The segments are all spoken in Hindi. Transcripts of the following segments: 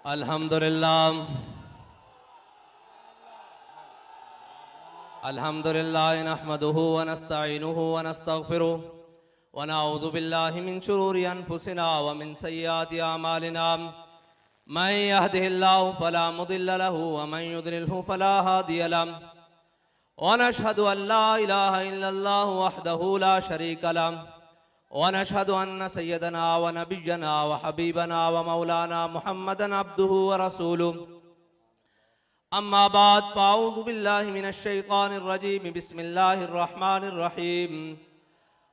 अल्हम्दुलिल्लाह अल्हम्दुलिल्लाह नहमदुहु व नस्तईनुहु व नस्तगफिरुहु व नऊज़ु बिल्लाहि मिन शुरूरि अनफुसिना व मिन सय्यिआति अमालिना मन यहदिहिल्लाहु फला मुदिल्ल लहु व मन युद्लिलहु फला हादिय लहु व नशहदु अन ला इलाहा इल्लल्लाह वहदहु ला शरीक लहु व नशहदु अन्न सय्यदना व नबिय्यना व हबीबना व मौलाना मुहम्मदन अब्दुहु व रसूलुहु अम्मा बाद फ़अऊज़ु बिल्लाहि मिनश शैतानिर रजीम बिस्मिल्लाहिर रहमानिर रहीम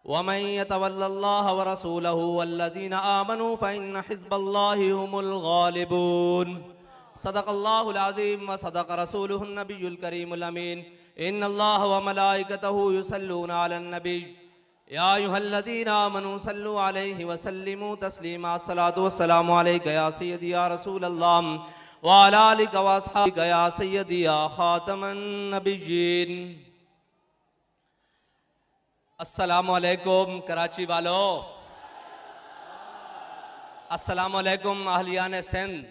व मन यतवल्लल्लाह व रसूलहु वल्लज़ीना आमनू फ़इन्न हिज़्बल्लाहि हुमुल गालिबून सदक़ल्लाहुल अज़ीम व सदक़ रसूलुहुन नबियुल करीमुल अमीन इन्नल्लाह व मलाइकतहु युसल्लूना अलन नबी या अय्युहल्लज़ीना आमनू सल्लु अलैहि व सल्लिमू तस्लीमा अस्सलातु वस्सलामु अलैका या सय्यदी या रसूलल्लाह व अला आलिका व अस्हाबिका या सय्यदी या खातमन नबिय्यीन। अस्सलामु अलैकुम कराची वालों, अस्सलामु अलैकुम अहलियान सिंध,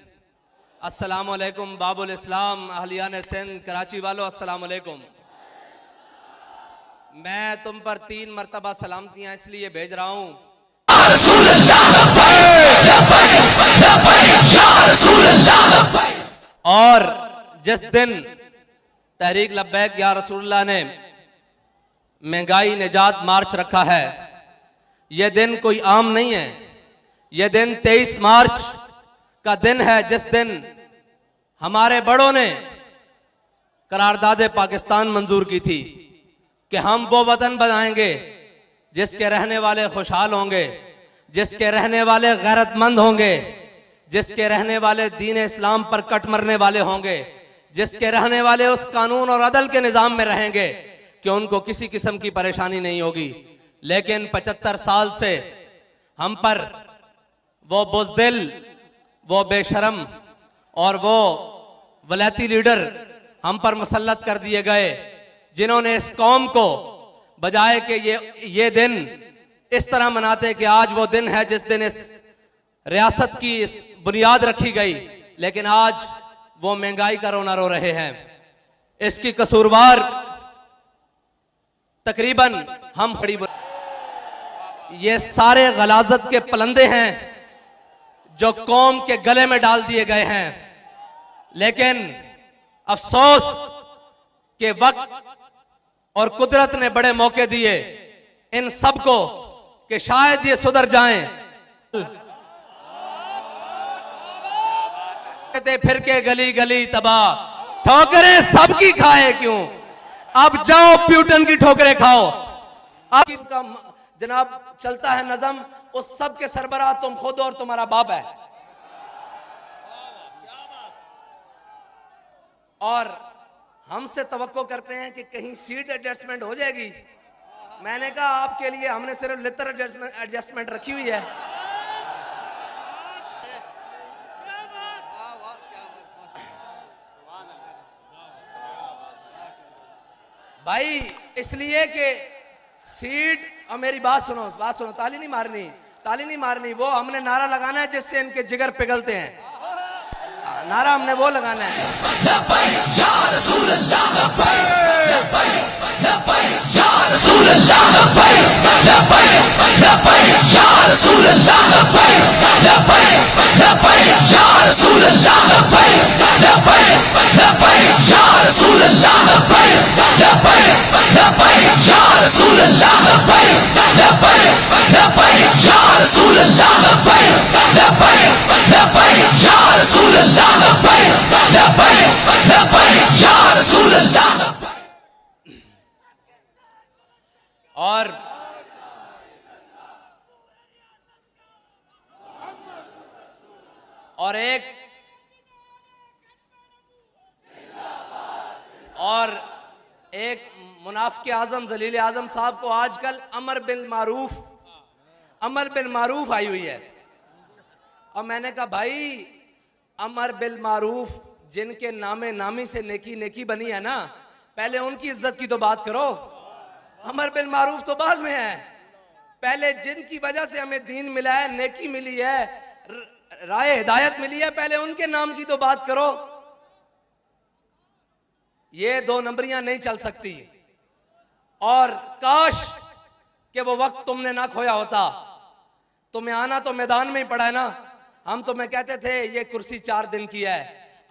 अस्सलामु अलैकुम बाबुल इस्लाम अहलियान सिंध कराची वालों, अस्सलामु अलैकुम। मैं तुम पर 3 मरतबा सलामतियां इसलिए भेज रहा हूं और जिस दिन तहरीक लब्बैक या रसूलुल्लाह ने महंगाई निजात मार्च रखा है, यह दिन कोई आम नहीं है। यह दिन 23 मार्च का दिन है जिस दिन हमारे बड़ों ने करारदाद पाकिस्तान मंजूर की थी कि हम वो वतन बनाएंगे जिसके रहने वाले खुशहाल होंगे, जिसके रहने वाले गैरतमंद होंगे, जिसके रहने वाले दीन इस्लाम पर कट मरने वाले होंगे, जिसके रहने वाले उस कानून और अदल के निज़ाम में रहेंगे कि उनको किसी किस्म की परेशानी नहीं होगी। लेकिन 75 साल से हम पर वो बुज़दिल, वो बेशरम और वो वलैती लीडर हम पर मुसल्लत कर दिए गए, जिन्होंने इस कौम को बजाय कि ये दिन इस तरह मनाते कि आज वो दिन है जिस दिन इस रियासत की इस बुनियाद रखी गई, लेकिन आज वो महंगाई का रोना रो रहे हैं। इसकी कसूरवार तकरीबन हम खड़ी, ये सारे गलाजत के पलंदे हैं जो कौम के गले में डाल दिए गए हैं। लेकिन अफसोस के वक्त और कुदरत ने बड़े मौके दिए इन सब को कि शायद ये सुधर जाएं। फिर के गली गली तबाह, ठोकरें सबकी खाए क्यों, अब जाओ प्यूटन की ठोकरें खाओ। अब इनका जनाब चलता है नज़म, उस सब के सरबराह तुम खुद और तुम्हारा बाप है। और हमसे तवक्को करते हैं कि कहीं सीट एडजस्टमेंट हो जाएगी। मैंने कहा आपके लिए हमने सिर्फ लिटर एडजस्टमेंट रखी हुई है। भाई इसलिए कि सीट, और मेरी बात सुनो, ताली नहीं मारनी, वो हमने नारा लगाना है जिससे इनके जिगर पिघलते हैं। नारा हमने वो लगाना है। और एक मुनाफिक आजम जलील आजम साहब को आजकल अमर बिल मारूफ आई हुई है। और मैंने कहा भाई अमर बिल मारूफ जिनके नामे नामी से नेकी बनी है ना, पहले उनकी इज्जत की तो बात करो। अमर बिल मारूफ तो बाद में है, पहले जिनकी वजह से हमें दीन मिला है, नेकी मिली है, राय हिदायत मिली है, पहले उनके नाम की तो बात करो। ये दो नंबरियां नहीं चल सकती। और काश कि वो वक्त तुमने ना खोया होता। तुम्हें आना तो मैदान में ही पड़ा है ना। हम तुम्हें कहते थे ये कुर्सी 4 दिन की है,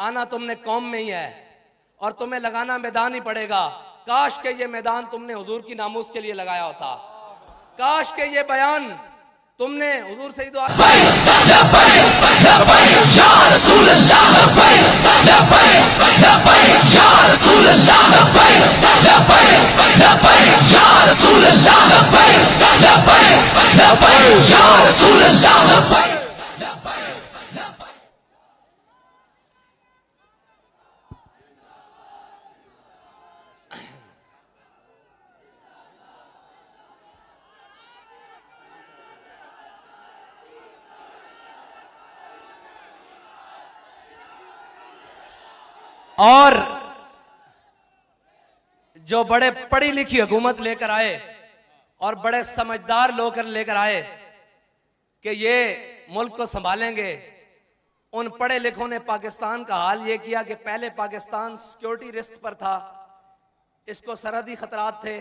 आना तुमने कौम में ही है और तुम्हें लगाना मैदान ही पड़ेगा। काश के ये मैदान तुमने हुजूर की नामूस के लिए लगाया होता। काश के ये बयान तुमने हुजूर से ही दुआ और जो बड़े पढ़ी लिखी हुकूमत लेकर आए और बड़े समझदार लोग लेकर आए कि ये मुल्क को संभालेंगे, उन पढ़े लिखों ने पाकिस्तान का हाल ये किया कि पहले पाकिस्तान सिक्योरिटी रिस्क पर था, इसको सरहदी खतरात थे,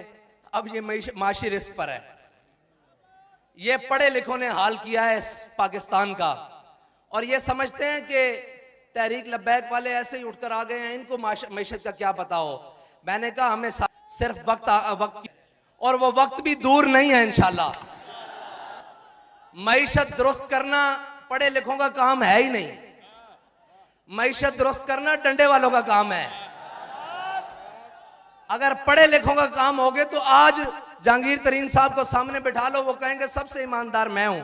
अब ये माशी रिस्क पर है। ये पढ़े लिखों ने हाल किया है इस पाकिस्तान का। और ये समझते हैं कि तहरीक लब्बैक वाले ऐसे ही उठकर आ गए हैं, इनको मैशत का क्या पता हो। मैंने कहा हमें सिर्फ वक्त और वो वक्त भी दूर नहीं है इंशाल्लाह। मैशत दुरुस्त करना पढ़े लिखों का काम है ही नहीं, मैशत दुरुस्त करना डंडे वालों का काम है। अगर पढ़े लिखों का काम हो गए तो आज जहांगीर तरीन साहब को सामने बिठा लो, वो कहेंगे सबसे ईमानदार मैं हूं।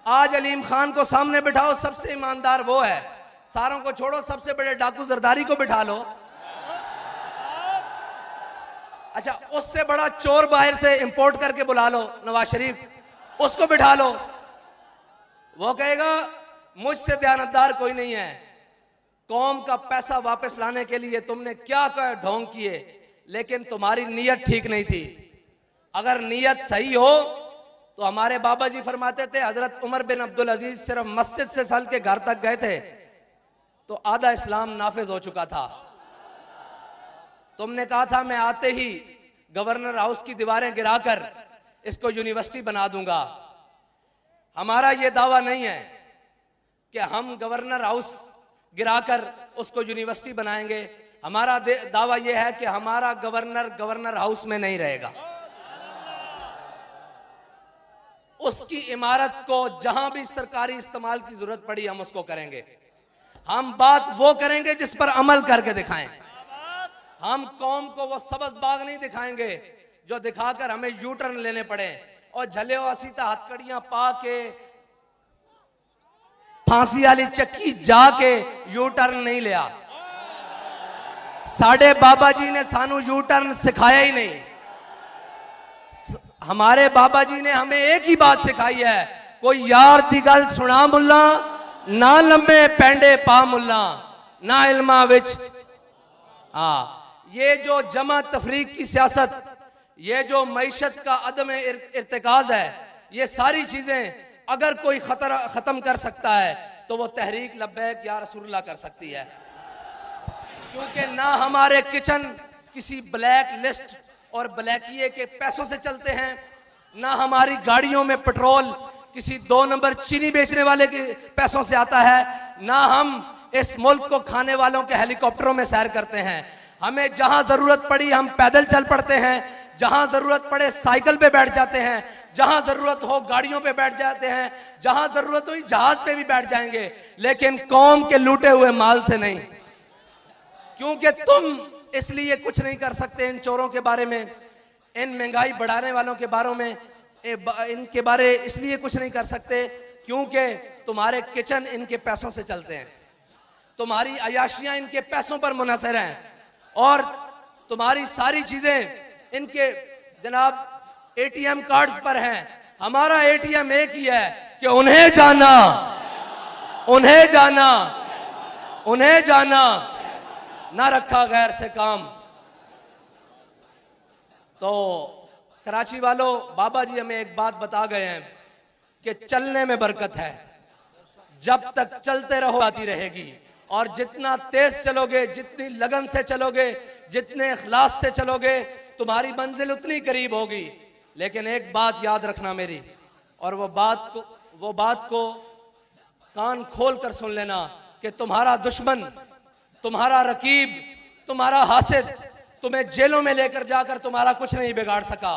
आज अलीम खान को सामने बिठाओ, सबसे ईमानदार वो है। सारों को छोड़ो, सबसे बड़े डाकू जरदारी को बिठा लो। अच्छा, उससे बड़ा चोर बाहर से इंपोर्ट करके बुला लो, नवाज शरीफ, उसको बिठा लो। वो कहेगा मुझसे दयानतदार कोई नहीं है। कौम का पैसा वापस लाने के लिए तुमने क्या क्या ढोंग किए, लेकिन तुम्हारी नीयत ठीक नहीं थी। अगर नीयत सही हो तो हमारे बाबा जी फरमाते थे, हजरत उमर बिन अब्दुल अजीज सिर्फ मस्जिद से चल के घर तक गए थे तो आधा इस्लाम नाफिज हो चुका था। तुमने कहा था मैं आते ही गवर्नर हाउस की दीवारें गिराकर इसको यूनिवर्सिटी बना दूंगा। हमारा यह दावा नहीं है कि हम गवर्नर हाउस गिराकर उसको यूनिवर्सिटी बनाएंगे। हमारा दावा यह है कि हमारा गवर्नर हाउस में नहीं रहेगा। उसकी इमारत को जहां भी सरकारी इस्तेमाल की जरूरत पड़ी हम उसको करेंगे। हम बात वो करेंगे जिस पर अमल करके दिखाएं। हम कौम को वो सब्ज बाग नहीं दिखाएंगे जो दिखाकर हमें यू टर्न लेने पड़े और झले सीता हथकड़ियां पा के फांसी वाली चक्की जाके यू टर्न नहीं लिया। साढ़े बाबा जी ने सानू यू टर्न सिखाया ही नहीं। हमारे बाबा जी ने हमें एक ही बात सिखाई है, कोई यार दी गल सुना मुल्ला, ना लम्बे पेंडे पा मुल्ला, ना इल्मा विच। ये जो जमा तफरीक की सियासत, ये जो मईशत का अदम इर्तिकाज है, ये सारी चीजें अगर कोई खत्म कर सकता है तो वो तहरीक लब्बैक या रसूलुल्लाह कर सकती है। क्योंकि ना हमारे किचन किसी ब्लैक लिस्ट और ब्लैकिए के पैसों से चलते हैं, ना हमारी गाड़ियों में पेट्रोल किसी 2 नंबर चीनी बेचने वाले के पैसों से आता है, ना हम इस मुल्क को खाने वालों के हेलीकॉप्टरों में सैर करते हैं। हमें जहां जरूरत पड़ी हम पैदल चल पड़ते हैं, जहां जरूरत पड़े साइकिल पे बैठ जाते हैं, जहां जरूरत हो गाड़ियों पे बैठ जाते हैं, जहां जरूरत हो जहाज पे भी बैठ जाएंगे, लेकिन कौम के लूटे हुए माल से नहीं। क्योंकि तुम इसलिए कुछ नहीं कर सकते इन चोरों के बारे में, इन महंगाई बढ़ाने वालों के बारे में, इनके बारे इसलिए कुछ नहीं कर सकते क्योंकि तुम्हारे किचन इनके पैसों से चलते हैं, तुम्हारी अयाशियां इनके पैसों पर मुनहसर हैं और तुम्हारी सारी चीजें इनके जनाब एटीएम कार्ड्स पर हैं। हमारा एटीएम एक ही है कि उन्हें जाना, उन्हें जाना, उन्हें जाना, ना रखा गैर से काम। तो कराची वालों, बाबा जी हमें एक बात बता गए हैं कि चलने में बरकत है, जब तक चलते रहो आती रहेगी। और जितना तेज चलोगे, जितनी लगन से चलोगे, जितने इखलास से चलोगे, तुम्हारी मंजिल उतनी करीब होगी। लेकिन एक बात याद रखना मेरी, और वो बात को कान खोल कर सुन लेना कि तुम्हारा दुश्मन, तुम्हारा रकीब, तुम्हारा हासिद तुम्हें जेलों में लेकर जाकर तुम्हारा कुछ नहीं बिगाड़ सका।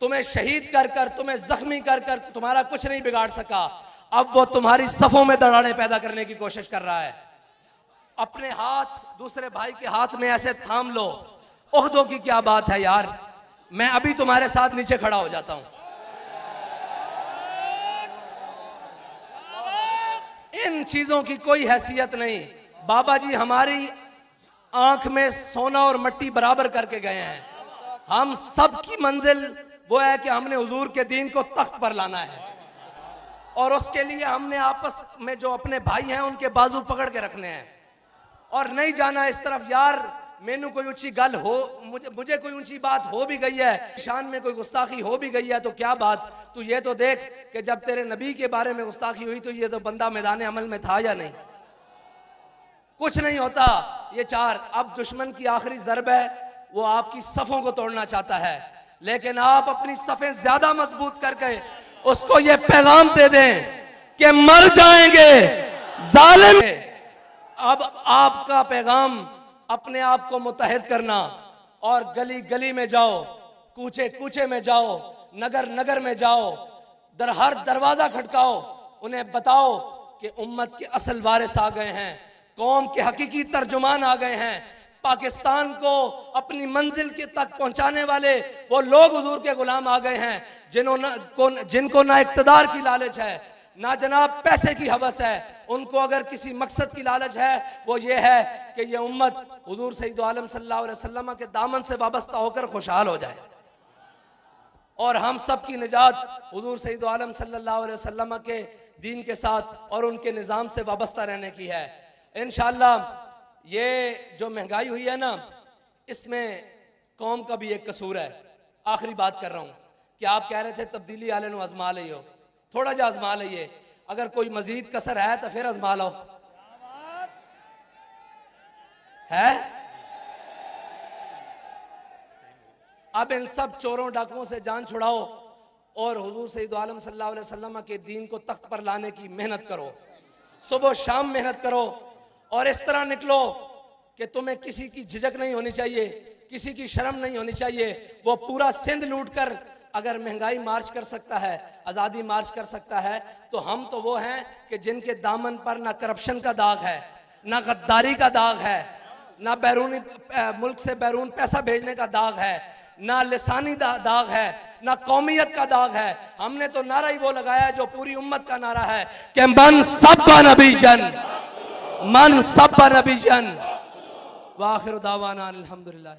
तुम्हें शहीद कर कर, तुम्हें जख्मी कर कर तुम्हारा कुछ नहीं बिगाड़ सका। अब वो तुम्हारी सफों में दरारें पैदा करने की कोशिश कर रहा है। अपने हाथ दूसरे भाई के हाथ में ऐसे थाम लो। ओहदों की क्या बात है यार, मैं अभी तुम्हारे साथ नीचे खड़ा हो जाता हूं। इन चीजों की कोई हैसियत नहीं। बाबा जी हमारी आंख में सोना और मट्टी बराबर करके गए हैं। हम सब की मंजिल वो है कि हमने हुजूर के दीन को तख्त पर लाना है, और उसके लिए हमने आपस में जो अपने भाई हैं उनके बाजू पकड़ के रखने हैं, और नहीं जाना इस तरफ। यार मैनू कोई ऊंची गल हो, मुझे कोई ऊंची बात हो भी गई है, शान में कोई गुस्ताखी हो भी गई है तो क्या बात, तू ये तो देख कि जब तेरे नबी के बारे में गुस्ताखी हुई तो ये तो बंदा मैदान अमल में था या नहीं। कुछ नहीं होता। ये चार, अब दुश्मन की आखिरी ज़रब है, वो आपकी सफों को तोड़ना चाहता है, लेकिन आप अपनी सफें ज्यादा मजबूत करके उसको ये पैगाम दे दें कि मर जाएंगे जालिम। अब आपका पैगाम अपने आप को मुत्तहिद करना, और गली गली में जाओ, कूचे कूचे में जाओ, नगर नगर में जाओ, हर दरवाजा खटकाओ, उन्हें बताओ कि उम्मत के असल वारिस आ गए हैं, कौम के हकीकी तर्जुमान आ गए हैं, पाकिस्तान को अपनी मंजिल के तक पहुंचाने वाले वो लोग हुजूर के गुलाम आ गए हैं, जिनको ना इक्तदार की लालच है, ना जनाब पैसे की हवस है। उनको अगर किसी मकसद की लालच है वो ये है कि ये उम्मत हुजूर सैयद आलम सल्लल्लाहु अलैहि वसल्लम के दामन से वाबस्ता होकर खुशहाल हो जाए, और हम सब की निजात हुजूर सैयद आलम सल्लल्लाहु अलैहि वसल्लम के दीन के साथ और उनके निज़ाम से वाबस्ता रहने की है। इंशाअल्लाह ये जो महंगाई हुई है ना, इसमें कौम का भी एक कसूर है। आखिरी बात कर रहा हूं कि आप कह रहे थे तब्दीली आले नु आजमा लियो, थोड़ा जा आजमा लिये, अगर कोई मजीद कसर है तो फिर आजमा लो। है अब इन सब चोरों डाकुओं से जान छुड़ाओ और हुजूर सैयद आलम सल्लल्लाहु अलैहि वसल्लम के दीन को तख्त पर लाने की मेहनत करो, सुबह शाम मेहनत करो, और इस तरह निकलो कि तुम्हें किसी की झिझक नहीं होनी चाहिए, किसी की शर्म नहीं होनी चाहिए। वो पूरा सिंध लूट कर अगर महंगाई मार्च कर सकता है, आज़ादी मार्च कर सकता है, तो हम तो वो हैं कि जिनके दामन पर ना करप्शन का दाग है, ना गद्दारी का दाग है, ना बैरूनी मुल्क से बैरून पैसा भेजने का दाग है, ना लिसानी दाग है, ना कौमियत का दाग है। हमने तो नारा ही वो लगाया जो पूरी उम्मत का नारा है कि मन सब्बा नबी जन, मन सब्बा नबी जन। वाखिर दावाना अल्हम्दुलिल्लाह।